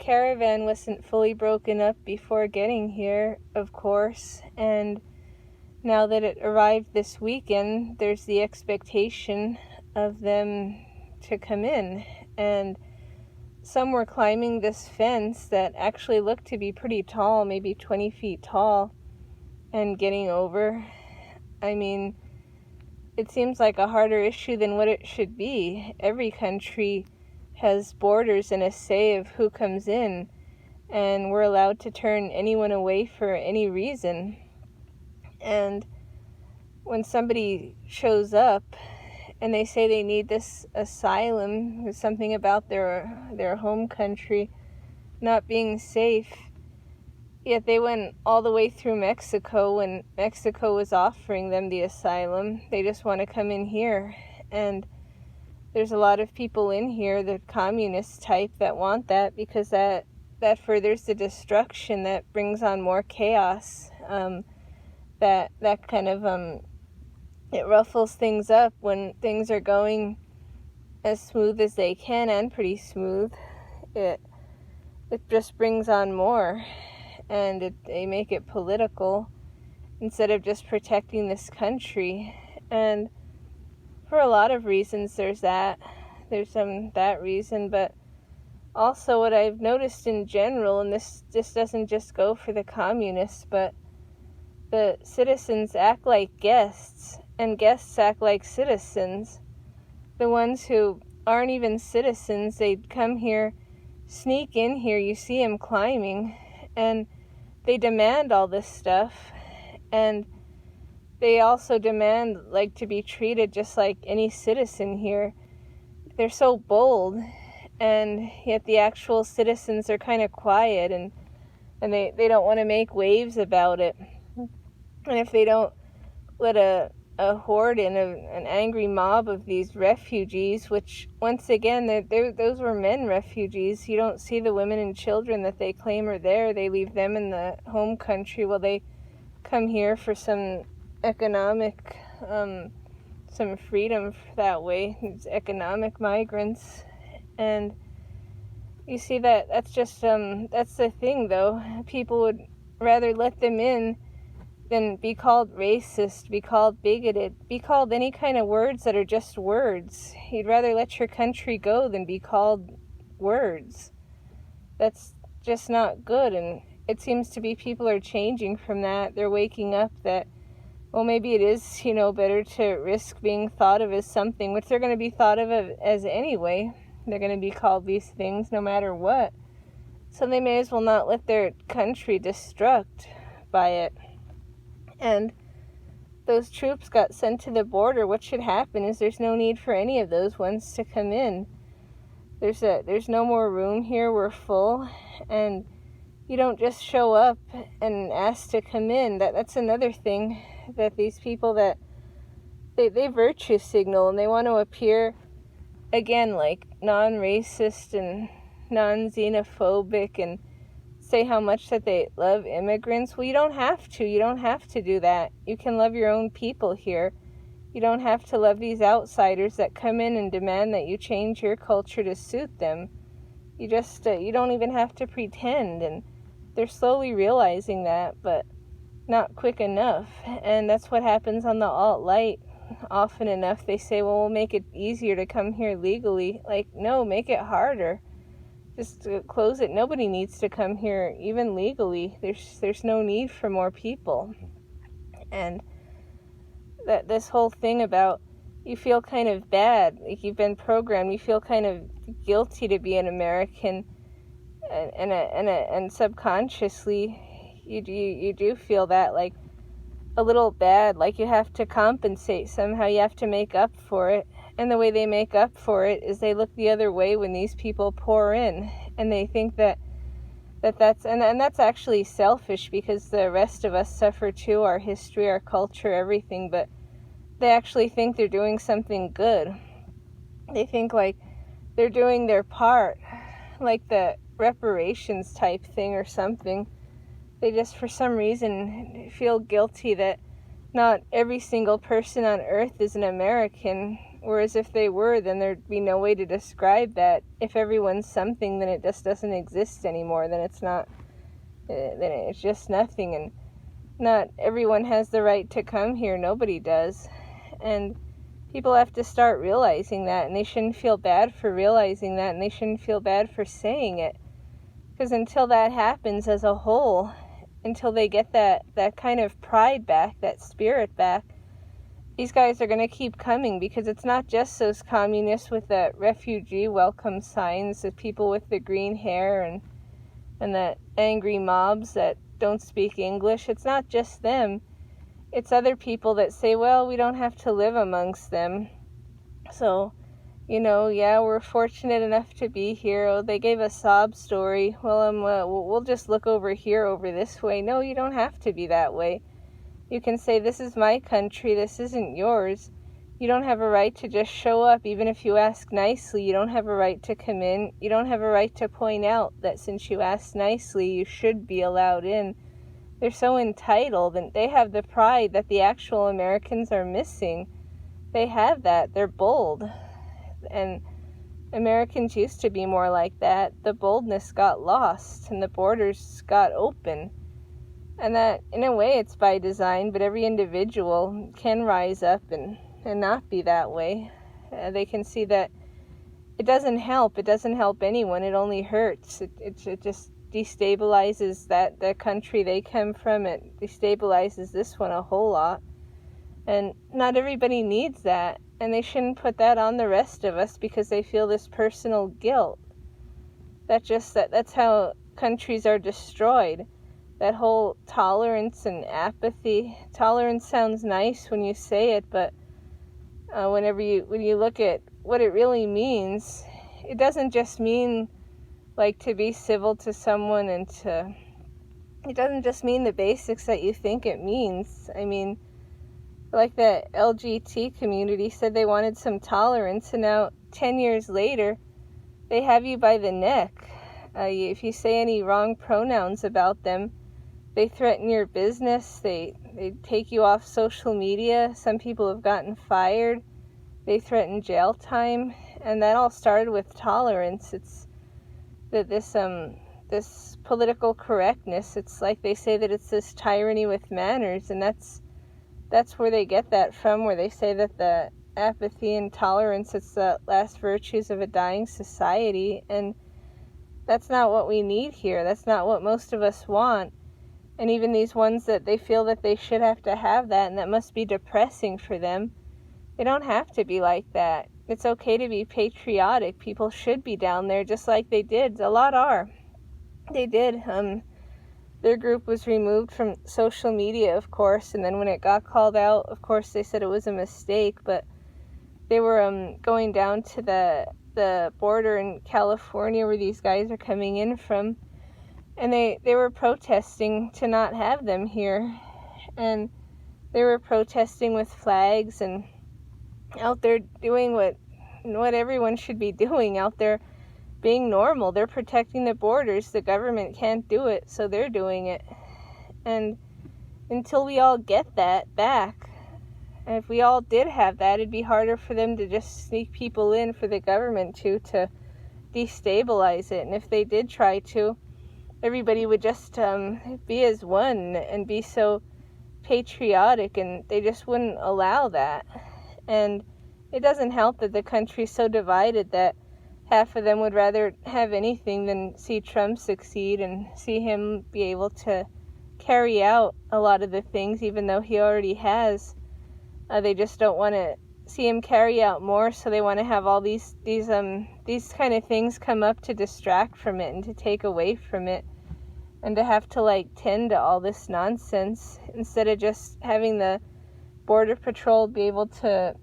Caravan wasn't fully broken up before getting here, of course, and now that it arrived this weekend, there's the expectation of them to come in, and some were climbing this fence that actually looked to be pretty tall, maybe 20 feet tall, and getting over. I mean, it seems like a harder issue than what it should be. Every country has borders and a say of who comes in, and we're allowed to turn anyone away for any reason. And when somebody shows up and they say they need this asylum, or something about their home country not being safe, yet they went all the way through Mexico when Mexico was offering them the asylum. They just want to come in here. And there's a lot of people in here, the communist type, that want that because that furthers the destruction, that brings on more chaos. That kind of it ruffles things up when things are going as smooth as they can, and pretty smooth. It just brings on more, and they make it political instead of just protecting this country. And for a lot of reasons, there's that reason, but also what I've noticed in general, and this doesn't just go for the communists, but the citizens act like guests, and guests act like citizens. The ones who aren't even citizens, they come here, sneak in here, you see them climbing, and they demand all this stuff, and they also demand like to be treated just like any citizen here. They're so bold, and yet the actual citizens are kind of quiet, and they don't want to make waves about it. And if they don't let a horde in, an angry mob of these refugees, which once again, those were men refugees. You don't see the women and children that they claim are there. They leave them in the home country while they come here for some economic, some freedom that way. It's economic migrants. And you see that's just, that's the thing though. People would rather let them in than be called racist, be called bigoted, be called any kind of words that are just words. You'd rather let your country go than be called words. That's just not good, and it seems to be people are changing from that. They're waking up that, well, maybe it is, better to risk being thought of as something, which they're going to be thought of as anyway. They're going to be called these things no matter what. So they may as well not let their country destruct by it. And those troops got sent to the border. What should happen is there's no need for any of those ones to come in. There's no more room here. We're full, and you don't just show up and ask to come in. That's another thing, that these people that they virtue signal, and they want to appear again like non-racist and non-xenophobic and say how much that they love immigrants. Well, you don't have to do that. You can love your own people here. You don't have to love these outsiders that come in and demand that you change your culture to suit them. You just you don't even have to pretend, and they're slowly realizing that, but not quick enough. And that's what happens on the alt-right often enough. They say, well, we'll make it easier to come here legally. Like, no, make it harder. Just close it. Nobody needs to come here, even legally. There's no need for more people. And that this whole thing about you feel kind of bad, like you've been programmed, you feel kind of guilty to be an American, and subconsciously you do feel that, like a little bad, like you have to compensate somehow, you have to make up for it. And the way they make up for it is they look the other way when these people pour in, and they think that's and that's actually selfish, because the rest of us suffer too, our history, our culture, everything, but they actually think they're doing something good. They think like they're doing their part, like the reparations type thing or something. They just for some reason feel guilty that not every single person on earth is an American, Whereas if they were, then there'd be no way to describe that. If everyone's something, then it just doesn't exist anymore. Then it's not, then it's just nothing. And not everyone has the right to come here. Nobody does. And people have to start realizing that, and they shouldn't feel bad for realizing that, and they shouldn't feel bad for saying it. Because until that happens as a whole, until they get that kind of pride back, that spirit back, these guys are going to keep coming, because it's not just those communists with the refugee welcome signs, the people with the green hair and the angry mobs that don't speak English. It's not just them. It's other people that say, well, we don't have to live amongst them. So, yeah, we're fortunate enough to be here. Oh, they gave a sob story. Well, we'll just look over here, over this way. No, you don't have to be that way. You can say, this is my country, this isn't yours. You don't have a right to just show up, even if you ask nicely. You don't have a right to come in. You don't have a right to point out that since you asked nicely, you should be allowed in. They're so entitled, and they have the pride that the actual Americans are missing. They have that. They're bold. And Americans used to be more like that. The boldness got lost, and the borders got open. And that, in a way, it's by design, but every individual can rise up and not be that way. They can see that it doesn't help. It doesn't help anyone. It only hurts. It just destabilizes that country they come from. It destabilizes this one a whole lot. And not everybody needs that. And they shouldn't put that on the rest of us because they feel this personal guilt. That's how countries are destroyed. That whole tolerance and apathy. Tolerance sounds nice when you say it, but when you look at what it really means, it doesn't just mean like to be civil to someone and it doesn't just mean the basics that you think it means. I mean, like the LGBT community said they wanted some tolerance, and now 10 years later, they have you by the neck. If you say any wrong pronouns about them, they threaten your business. They take you off social media. Some people have gotten fired. They threaten jail time, and that all started with tolerance. It's that this political correctness. It's like they say that it's this tyranny with manners, and that's where they get that from. Where they say that the apathy and tolerance, it's the last virtues of a dying society, and that's not what we need here. That's not what most of us want. And even these ones that they feel that they should have to have that, and that must be depressing for them, they don't have to be like that. It's okay to be patriotic. People should be down there just like they did. A lot are. They did. Their group was removed from social media, of course, and then when it got called out, of course, they said it was a mistake, but they were going down to the border in California where these guys are coming in from, and they were protesting to not have them here, and they were protesting with flags and out there doing what everyone should be doing, out there being normal. They're protecting the borders. The government can't do it, so they're doing it. And until we all get that back, and if we all did have that, it'd be harder for them to just sneak people in, for the government to destabilize it. And if they did try to, everybody would just be as one and be so patriotic, and they just wouldn't allow that. And it doesn't help that the country's so divided that half of them would rather have anything than see Trump succeed and see him be able to carry out a lot of the things, even though he already has. They just don't want to see him carry out more, so they want to have all these kind of things come up to distract from it and to take away from it, and to have to tend to all this nonsense instead of just having the Border Patrol be able to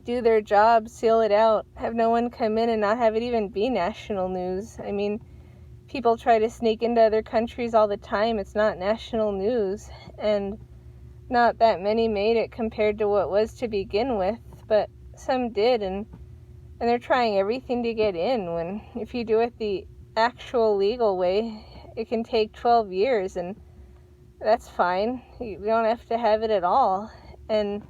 do their job, seal it out, have no one come in and not have it even be national news. I mean, people try to sneak into other countries all the time. It's not national news, and not that many made it compared to what was to begin with, but some did, and they're trying everything to get in, when if you do it the actual legal way, it can take 12 years, and that's fine. We don't have to have it at all. And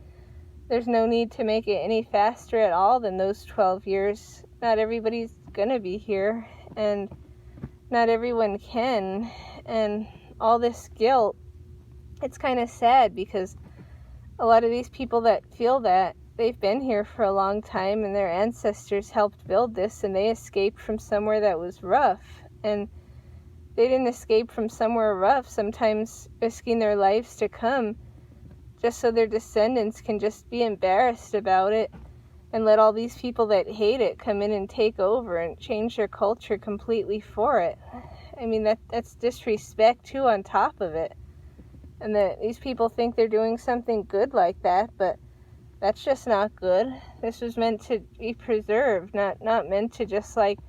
there's no need to make it any faster at all than those 12 years. Not everybody's gonna be here, and not everyone can. And all this guilt, it's kind of sad, because a lot of these people that feel that, they've been here for a long time, and their ancestors helped build this, and they escaped from somewhere that was rough. And they didn't escape from somewhere rough, sometimes risking their lives to come, just so their descendants can just be embarrassed about it and let all these people that hate it come in and take over and change their culture completely for it. I mean, that's disrespect too on top of it. And that these people think they're doing something good like that, but that's just not good. This was meant to be preserved, not meant to just like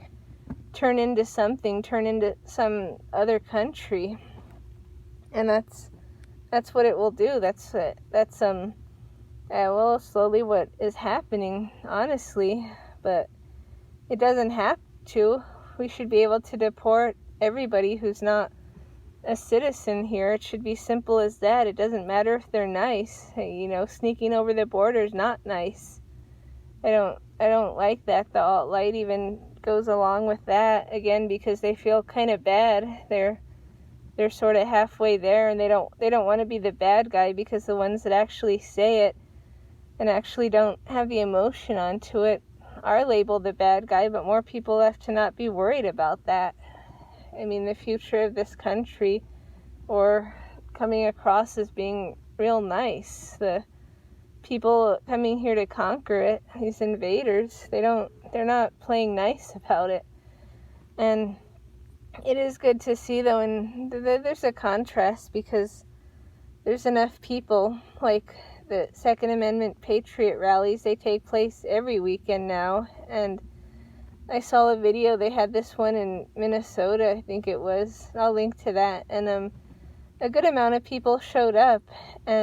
turn into some other country. And that's what it will do. That's slowly what is happening, honestly. But it doesn't have to. We should be able to deport everybody who's not a citizen here. It should be simple as that. It doesn't matter if they're nice. Sneaking over the border is not nice. I don't like that. The alt-right even goes along with that, again, because they feel kind of bad. They're sort of halfway there, and they don't want to be the bad guy, because the ones that actually say it and actually don't have the emotion onto it are labeled the bad guy. But more people have to not be worried about that. I mean, the future of this country, or coming across as being real nice, the people coming here to conquer it, these invaders, they're not playing nice about it. And it is good to see, though, and there's a contrast, because there's enough people, like the Second Amendment Patriot rallies, they take place every weekend now. And I saw a video, they had this one in Minnesota, I think it was. I'll link to that. And a good amount of people showed up. And